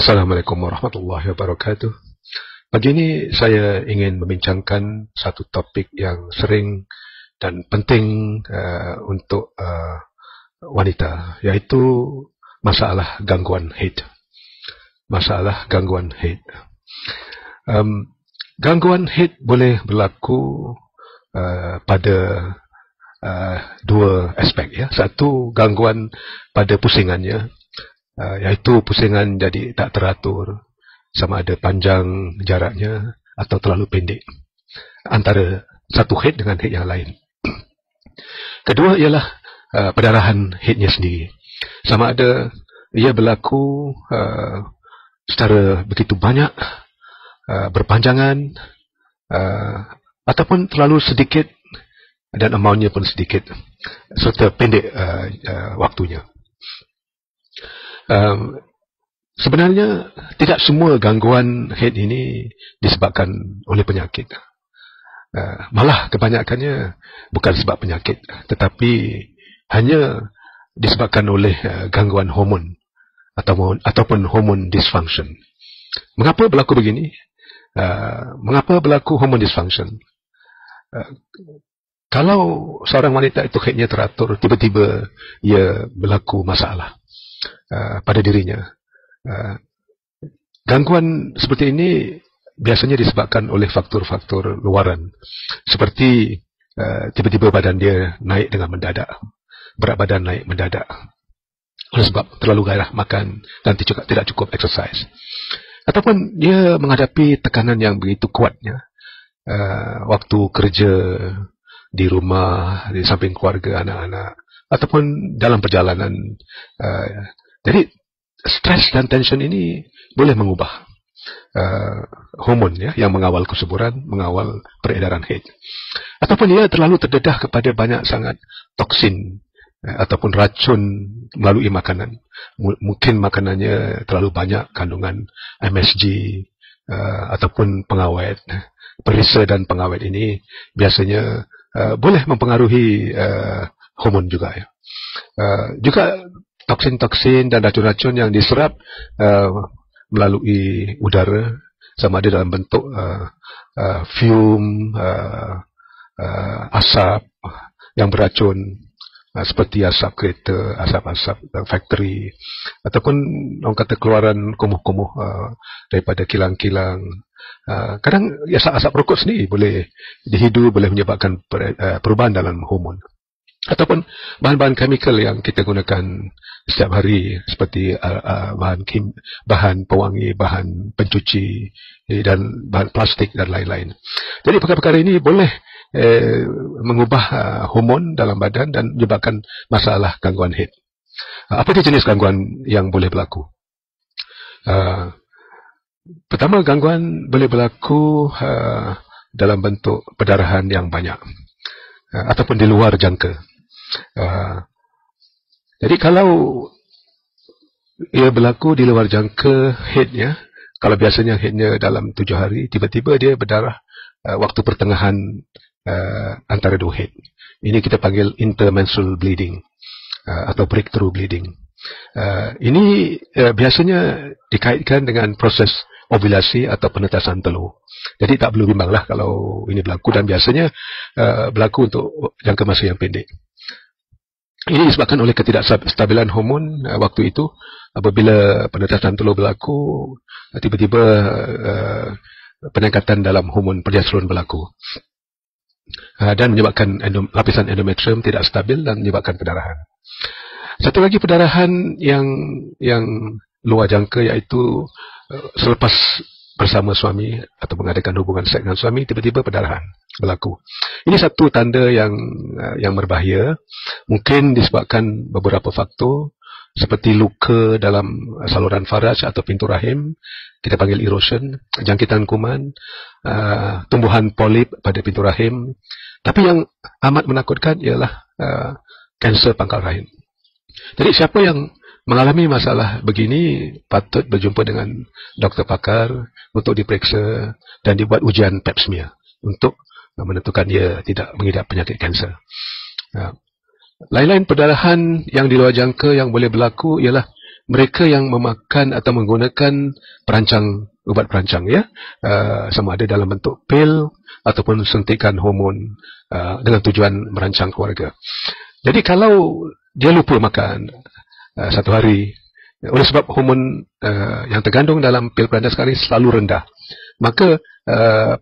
Assalamualaikum warahmatullahi wabarakatuh. Pagi ini saya ingin membincangkan satu topik yang sering dan penting untuk wanita, yaitu masalah gangguan haid. Masalah gangguan haid. Gangguan haid boleh berlaku pada dua aspek, ya. Satu, gangguan pada pusingannya, iaitu pusingan jadi tak teratur, sama ada panjang jaraknya atau terlalu pendek antara satu haid dengan haid yang lain. Kedua ialah perdarahan haidnya sendiri, sama ada ia berlaku secara begitu banyak, berpanjangan, ataupun terlalu sedikit dan amountnya pun sedikit, serta pendek waktunya. Sebenarnya tidak semua gangguan haid ini disebabkan oleh penyakit. Malah kebanyakannya bukan sebab penyakit, tetapi hanya disebabkan oleh gangguan hormon ataupun hormon dysfunction. Mengapa berlaku begini? Mengapa berlaku hormon dysfunction? Kalau seorang wanita itu haidnya teratur, tiba-tiba ia berlaku masalah pada dirinya. Gangguan seperti ini biasanya disebabkan oleh faktor-faktor luaran, seperti tiba-tiba badan dia naik dengan mendadak, berat badan naik mendadak oleh sebab terlalu gairah makan dan tidak cukup exercise, ataupun dia menghadapi tekanan yang begitu kuatnya waktu kerja, di rumah, di samping keluarga, anak-anak, ataupun dalam perjalanan. Jadi stres dan tension ini boleh mengubah hormon, ya, yang mengawal kesuburan, mengawal peredaran haid. Ataupun ia terlalu terdedah kepada banyak sangat toksin ataupun racun melalui makanan. Mungkin makanannya terlalu banyak kandungan MSG ataupun pengawet. Perisa dan pengawet ini biasanya boleh mempengaruhi hormon juga, ya. Juga toksin-toksin dan racun-racun yang diserap melalui udara, sama ada dalam bentuk fume, asap yang beracun, seperti asap kereta, asap-asap factory, ataupun orang kata keluaran kumuh-kumuh daripada kilang-kilang. Kadang asap rokok sendiri boleh dihidu, boleh menyebabkan perubahan dalam hormon. Ataupun bahan-bahan kimia yang kita gunakan setiap hari, seperti bahan pewangi, bahan pencuci, dan bahan plastik dan lain-lain. Jadi perkara-perkara ini boleh mengubah hormon dalam badan dan menyebabkan masalah gangguan haid. Apa jenis gangguan yang boleh berlaku? Pertama, gangguan boleh berlaku dalam bentuk perdarahan yang banyak ataupun di luar jangka. Jadi kalau ia berlaku di luar jangka haidnya, kalau biasanya haidnya dalam 7 hari, tiba-tiba dia berdarah waktu pertengahan antara dua haid. Ini kita panggil intermenstrual bleeding atau breakthrough bleeding. Ini biasanya dikaitkan dengan proses ovulasi atau penetasan telur. Jadi tak perlu bimbanglah kalau ini berlaku, dan biasanya berlaku untuk jangka masa yang pendek. Ini disebabkan oleh ketidakstabilan hormon waktu itu. Apabila penetasan telur berlaku, tiba-tiba peningkatan dalam hormon progesteron berlaku, dan menyebabkan lapisan endometrium tidak stabil dan menyebabkan perdarahan. Satu lagi perdarahan yang luar jangka, iaitu selepas bersama suami atau mengadakan hubungan seks dengan suami, tiba-tiba perdarahan berlaku. Ini satu tanda yang berbahaya. Mungkin disebabkan beberapa faktor, seperti luka dalam saluran faraj atau pintu rahim, kita panggil erosion, jangkitan kuman, tumbuhan polip pada pintu rahim. Tapi yang amat menakutkan ialah kanser pangkal rahim. Jadi siapa yang mengalami masalah begini patut berjumpa dengan doktor pakar untuk diperiksa dan dibuat ujian pap smear untuk menentukan dia tidak mengidap penyakit kanser. Lain-lain perdarahan yang di luar jangka yang boleh berlaku ialah mereka yang memakan atau menggunakan ubat perancang, ya, sama ada dalam bentuk pil ataupun suntikan hormon dengan tujuan merancang keluarga. Jadi kalau dia lupa makan satu hari, oleh sebab hormon yang tergandung dalam pil perancang sekarang ini selalu rendah, maka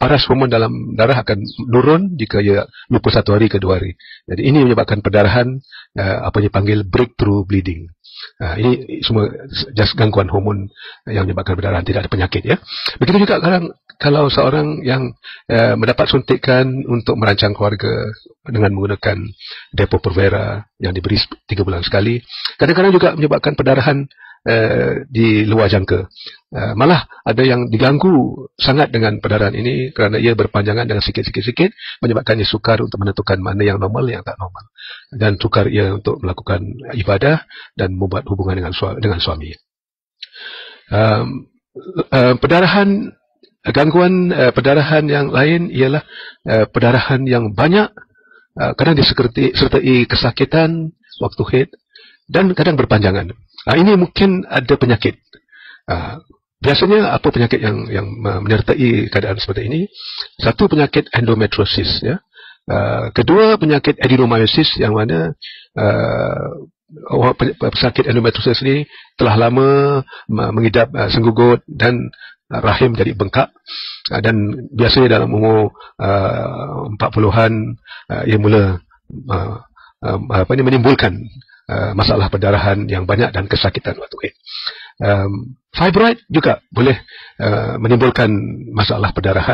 paras hormon dalam darah akan menurun jika ia lupa satu hari ke 2 hari. Jadi ini menyebabkan perdarahan, apa yang dipanggil breakthrough bleeding. Ini semua just gangguan hormon yang menyebabkan perdarahan, tidak ada penyakit, ya. Begitu juga kalau seorang yang mendapat suntikan untuk merancang keluarga dengan menggunakan Depo-Provera yang diberi 3 bulan sekali, kadang-kadang juga menyebabkan perdarahan di luar jangka. Malah ada yang diganggu sangat dengan perdarahan ini kerana ia berpanjangan dengan sikit-sikit menyebabkan ia sukar untuk menentukan mana yang normal, yang tak normal, dan sukar ia untuk melakukan ibadah dan membuat hubungan dengan suami. Gangguan perdarahan yang lain ialah perdarahan yang banyak, kadang disertai kesakitan waktu haid dan kadang berpanjangan. Ini mungkin ada penyakit. Biasanya apa penyakit yang menyertai keadaan seperti ini? Satu, penyakit endometriosis, ya. Kedua, penyakit adenomyosis, yang mana pesakit endometriosis ini telah lama mengidap senggugut dan rahim jadi bengkak, dan biasanya dalam umur 40-an ia mula menimbulkan masalah perdarahan yang banyak dan kesakitan waktu haid. Fibroid juga boleh menimbulkan masalah perdarahan.